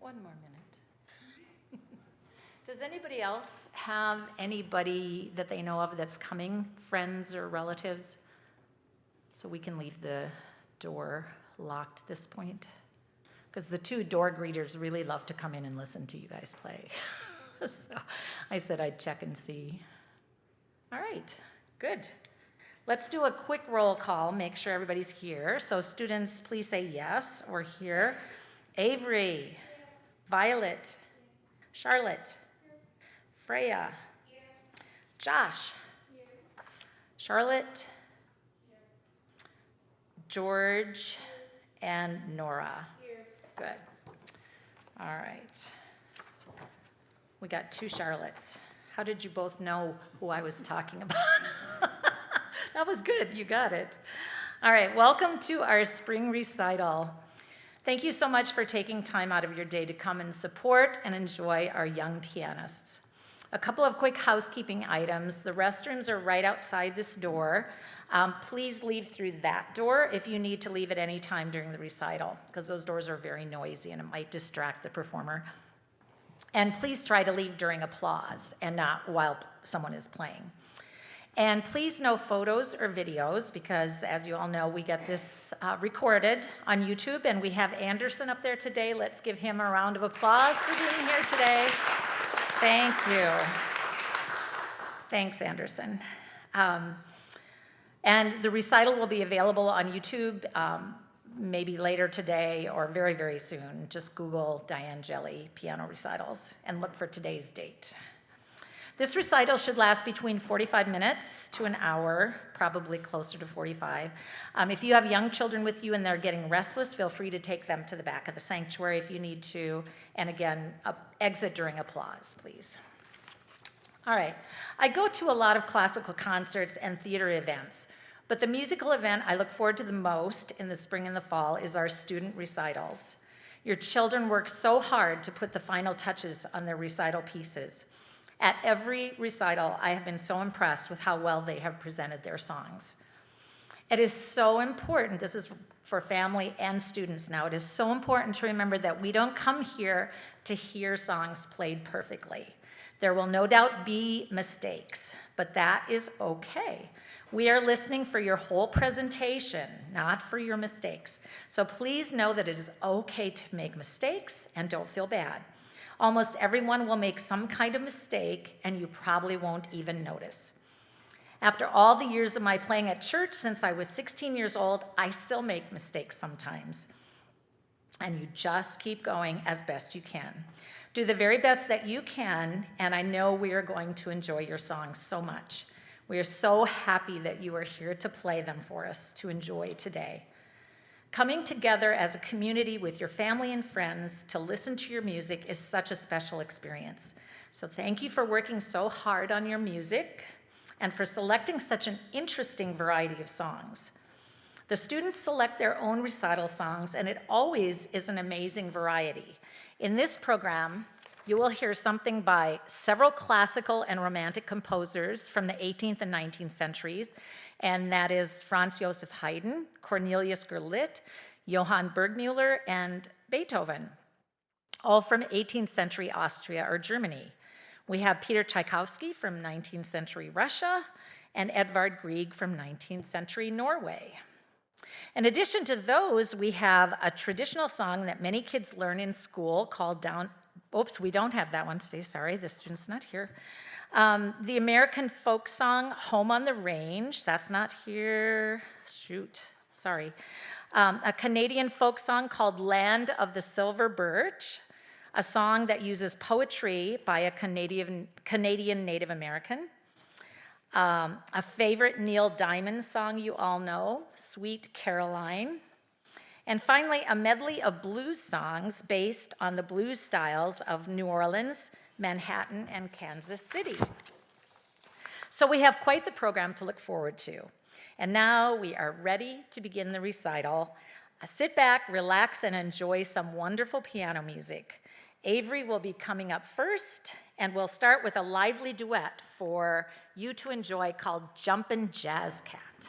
one more minute. Does anybody else have anybody that they know of that's coming, friends or relatives? So we can leave the door locked at this point. Because the two door greeters really love to come in and listen to you guys play. So I said I'd check and see. All right, good. Let's do a quick roll call, make sure everybody's here. So students, please say yes or here. Avery, Violet, Charlotte, Freya, Josh, Charlotte, George, and Nora. Good. All right. We got two Charlottes. How did you both know who I was talking about? That was good. You got it. All right. Welcome to our spring recital. Thank you so much for taking time out of your day to come and support and enjoy our young pianists. A couple of quick housekeeping items. The restrooms are right outside this door. Please leave through that door if you need to leave at any time during the recital, because those doors are very noisy and it might distract the performer. And please try to leave during applause and not while someone is playing. And please no photos or videos, because as you all know, we get this recorded on YouTube, and we have Anderson up there today. Let's give him a round of applause for being here today. Thank you. Thanks, Anderson. And the recital will be available on YouTube maybe later today or very, very soon. Just Google Dianne Jelle piano recitals and look for today's date. This recital should last between 45 minutes to an hour, probably closer to 45. If you have young children with you and they're getting restless, feel free to take them to the back of the sanctuary if you need to. And again, exit during applause, please. All right. I go to a lot of classical concerts and theater events, but the musical event I look forward to the most in the spring and the fall is our student recitals. Your children work so hard to put the final touches on their recital pieces. At every recital, I have been so impressed with how well they have presented their songs. It is so important, this is for family and students now, it is so important to remember that we don't come here to hear songs played perfectly. There will no doubt be mistakes, but that is okay. We are listening for your whole presentation, not for your mistakes. So please know that it is okay to make mistakes and don't feel bad. Almost everyone will make some kind of mistake, and you probably won't even notice. After all the years of my playing at church since I was 16 years old, I still make mistakes sometimes. And you just keep going as best you can. Do the very best that you can, and I know we are going to enjoy your songs so much. We are so happy that you are here to play them for us to enjoy today. Coming together as a community with your family and friends to listen to your music is such a special experience. So thank you for working so hard on your music and for selecting such an interesting variety of songs. The students select their own recital songs, and it always is an amazing variety. In this program, you will hear something by several classical and romantic composers from the 18th and 19th centuries, and that is Franz Joseph Haydn, Cornelius Gurlitt, Johann Burgmüller, and Beethoven, all from 18th century Austria or Germany. We have Peter Tchaikovsky from 19th century Russia, and Edvard Grieg from 19th century Norway. In addition to those, we have a traditional song that many kids learn in school called Oops, we don't have that one today, sorry, the student's not here. The American folk song, Home on the Range, that's not here, shoot, sorry. A Canadian folk song called Land of the Silver Birch, a song that uses poetry by a Canadian Native American. A favorite Neil Diamond song you all know, Sweet Caroline. And finally, a medley of blues songs based on the blues styles of New Orleans, Manhattan, and Kansas City. So we have quite the program to look forward to. And now we are ready to begin the recital. Sit back, relax, and enjoy some wonderful piano music. Avery will be coming up first, and we'll start with a lively duet for you to enjoy called Jumpin' Jazz Cat.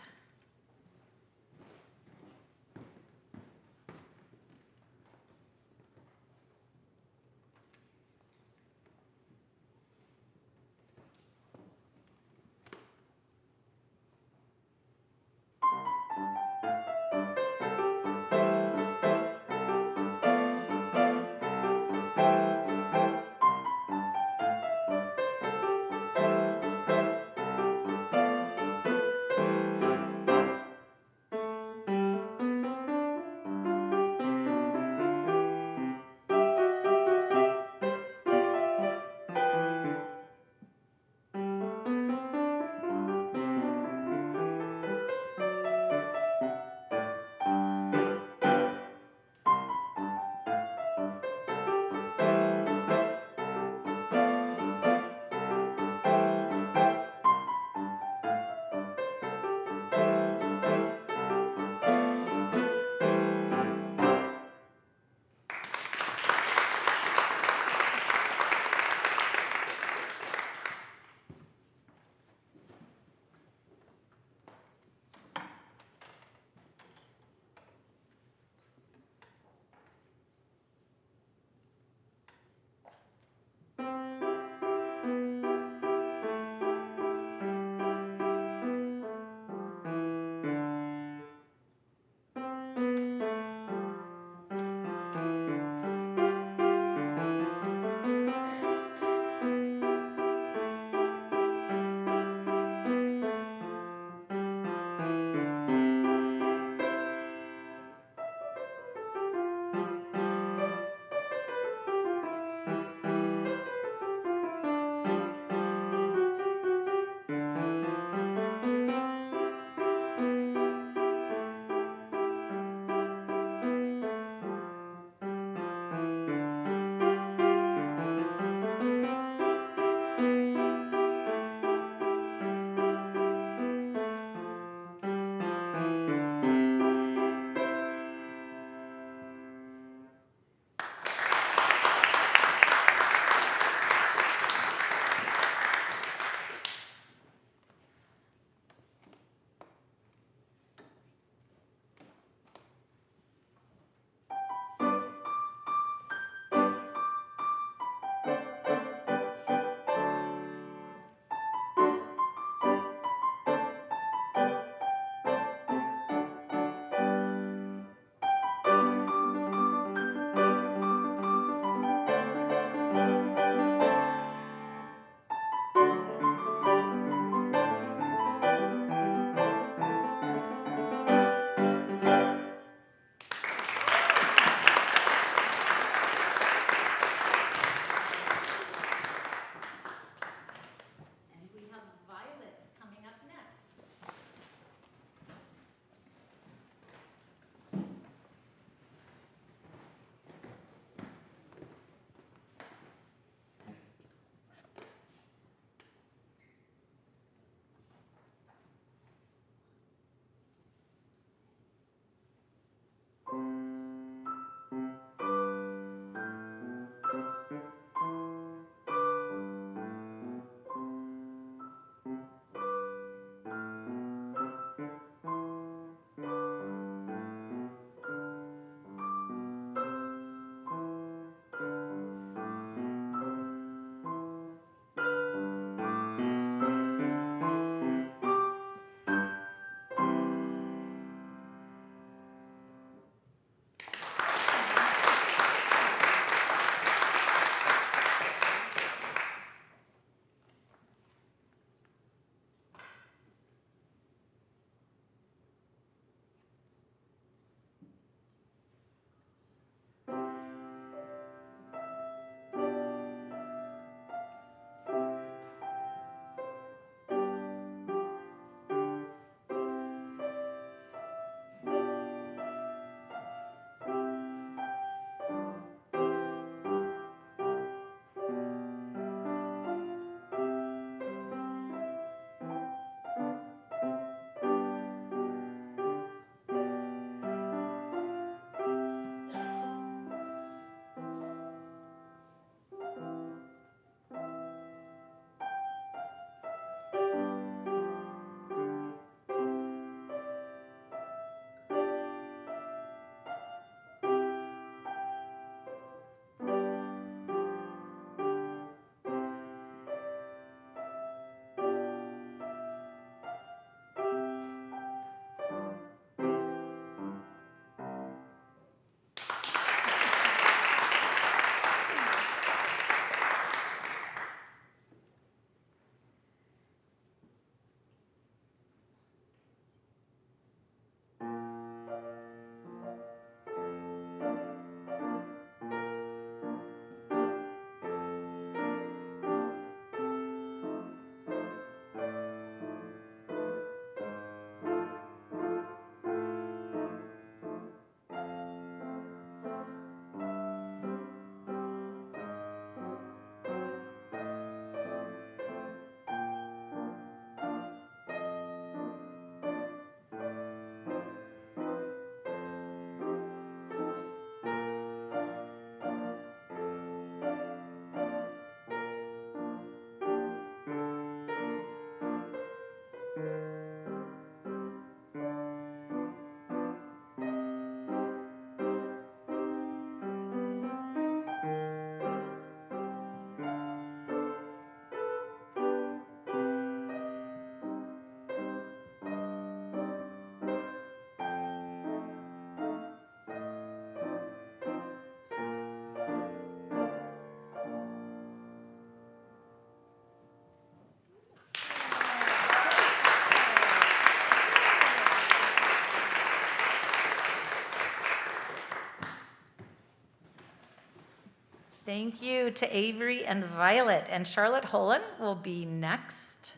Thank you to Avery and Violet. And Charlotte Holen will be next.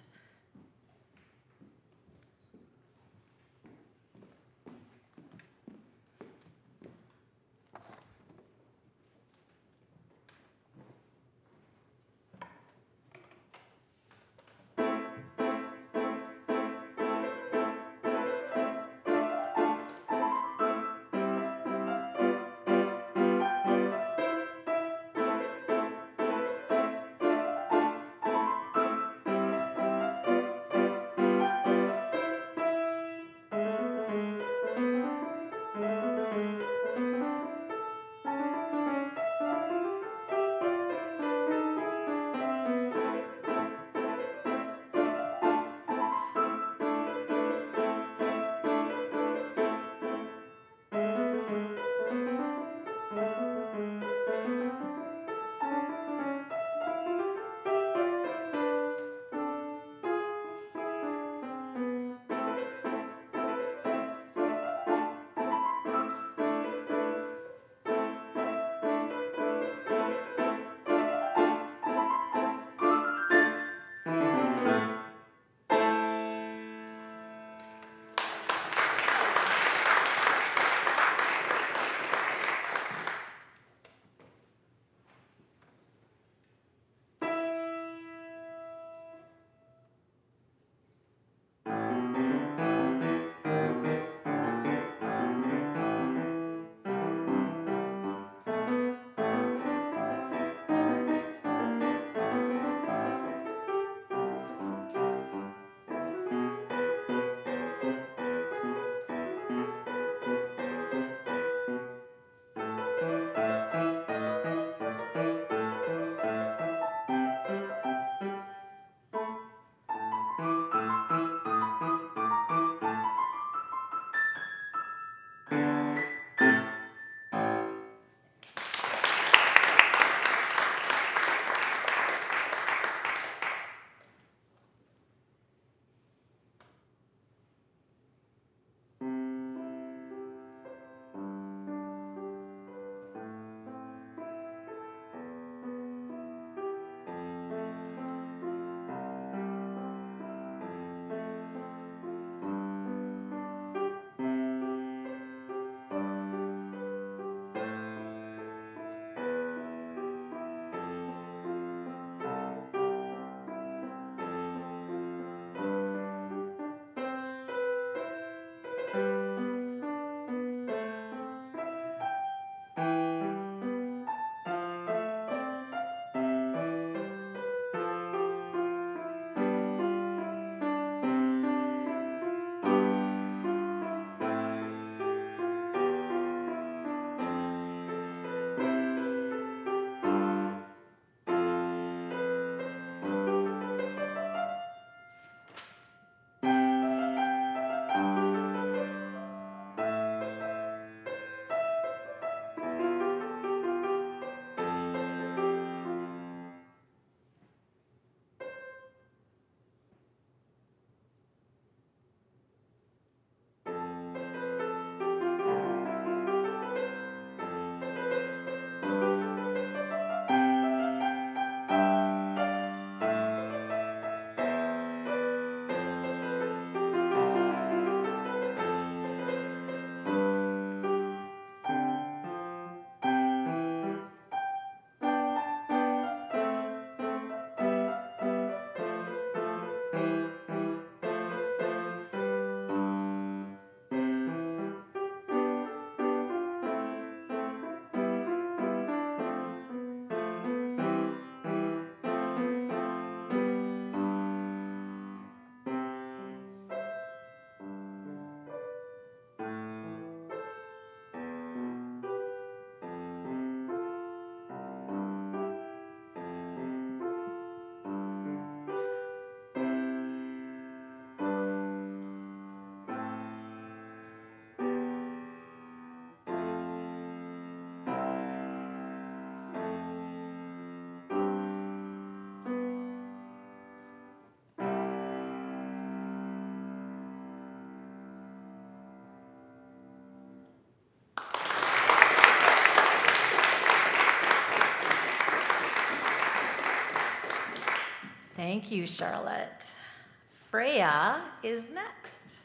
Thank you, Charlotte. Freya is next.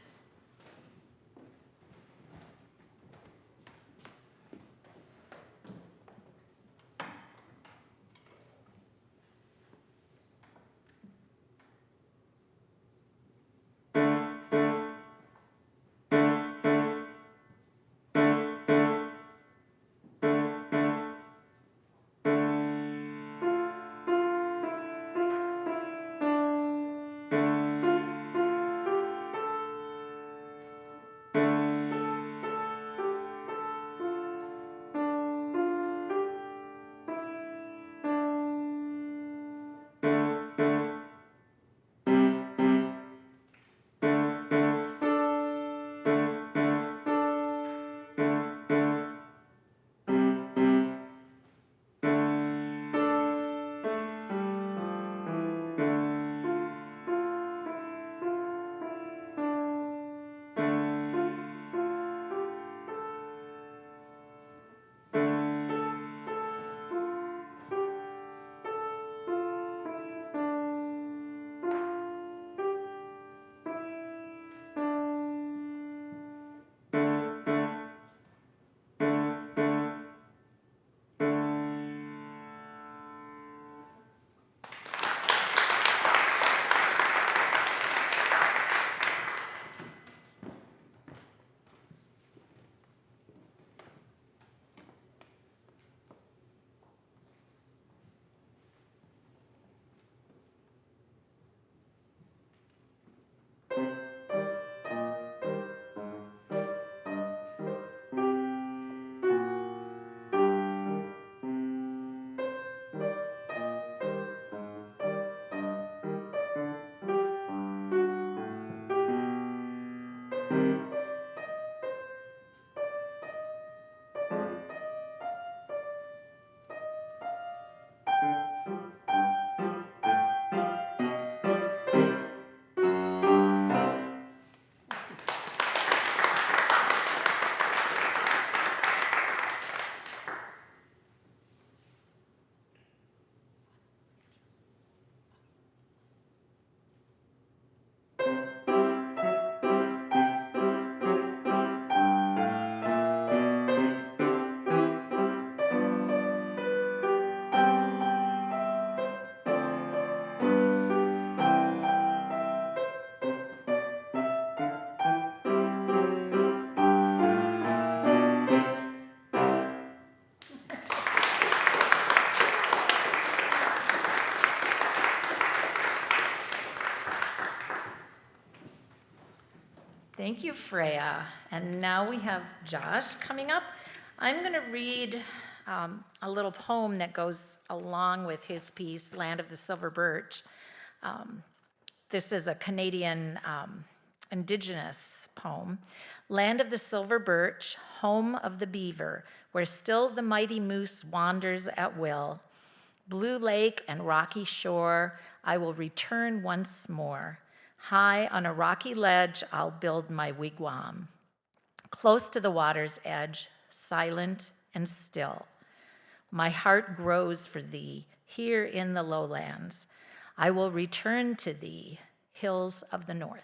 Thank you, Freya. And now we have Josh coming up. I'm going to read a little poem that goes along with his piece, Land of the Silver Birch. This is a Canadian Indigenous poem. Land of the silver birch, home of the beaver, where still the mighty moose wanders at will. Blue lake and rocky shore, I will return once more. High on a rocky ledge, I'll build my wigwam. Close to the water's edge, silent and still. My heart grows for thee, here in the lowlands. I will return to thee, hills of the north.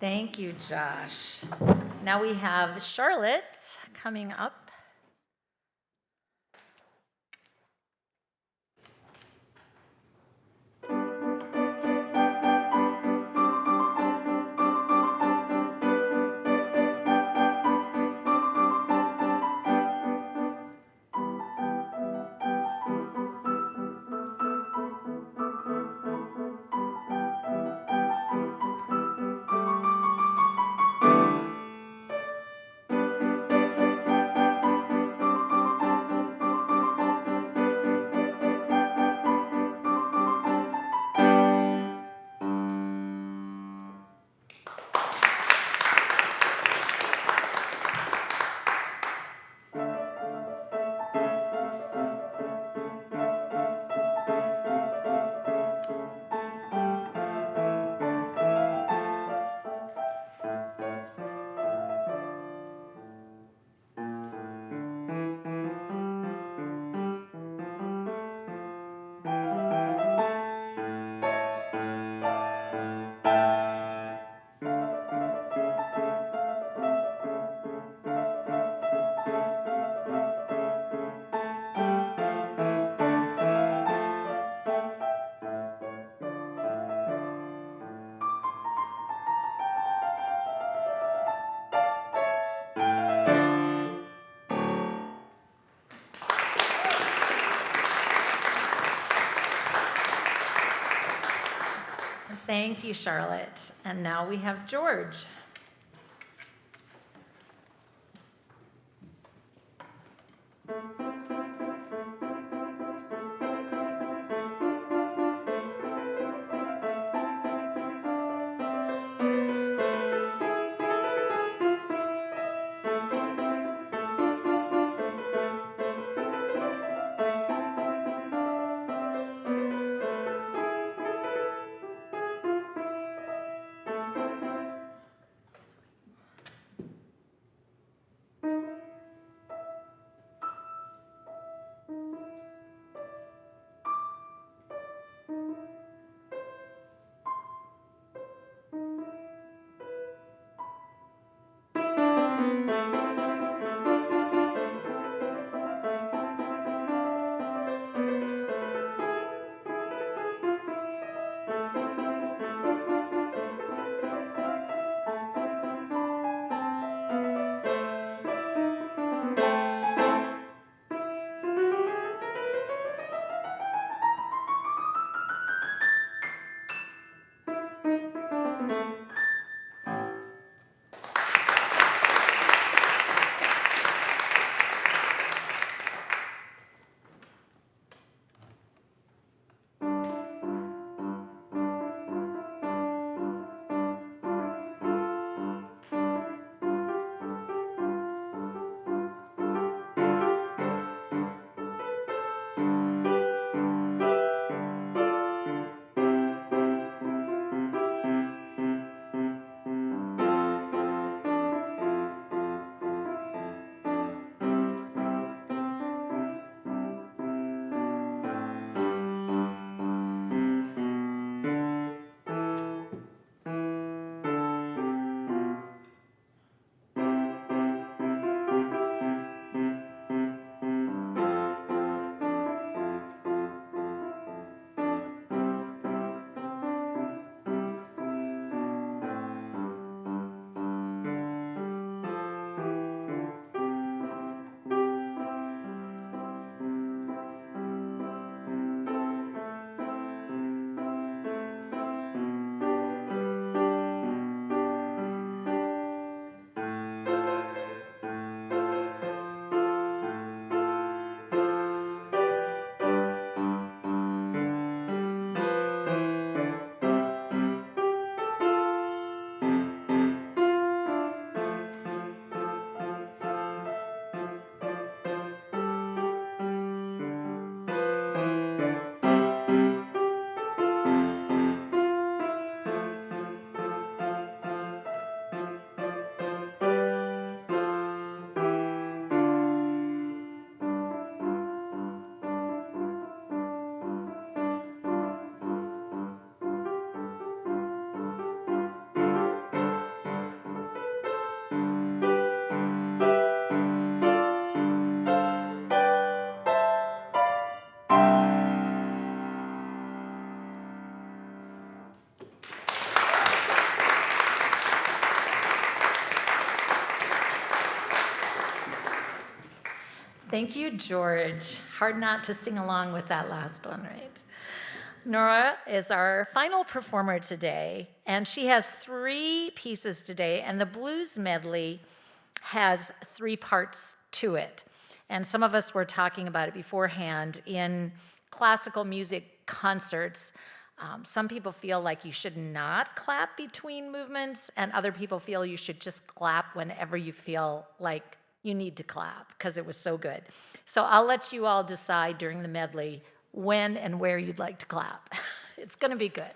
Thank you, Josh. Now we have Charlotte coming up. Thank you, Charlotte. And now we have George. Thank you, George. Hard not to sing along with that last one, right? Nora is our final performer today, and she has 3 pieces today, and the blues medley has 3 parts to it. And some of us were talking about it beforehand. In classical music concerts, some people feel like you should not clap between movements, and other people feel you should just clap whenever you feel like you need to clap because it was so good. So I'll let you all decide during the medley when and where you'd like to clap. It's going to be good.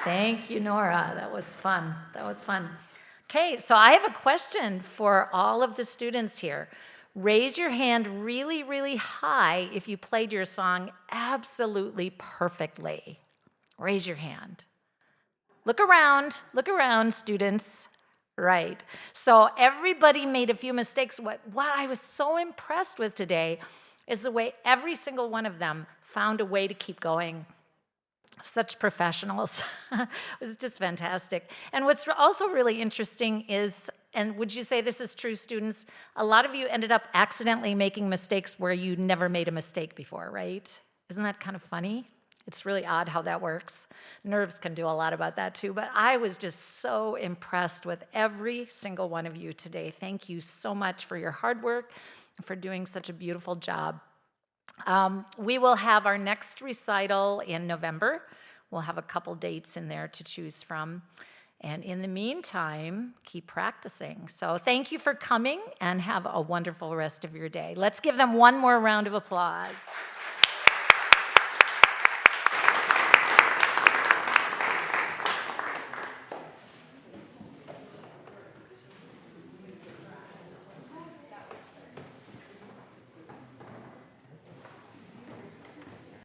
Thank you, Nora. That was fun. That was fun. Okay, so I have a question for all of the students here. Raise your hand really, really high if you played your song absolutely perfectly. Raise your hand. Look around, students. Right. So everybody made a few mistakes. What I was so impressed with today is the way every single one of them found a way to keep going. Such professionals. It was just fantastic. And what's also really interesting is, and would you say this is true, students? A lot of you ended up accidentally making mistakes where you never made a mistake before, right? Isn't that kind of funny? It's really odd how that works. Nerves can do a lot about that too, but I was just so impressed with every single one of you today. Thank you so much for your hard work and for doing such a beautiful job. We will have our next recital in November. We'll have a couple dates in there to choose from. And in the meantime, keep practicing. So thank you for coming and have a wonderful rest of your day. Let's give them one more round of applause.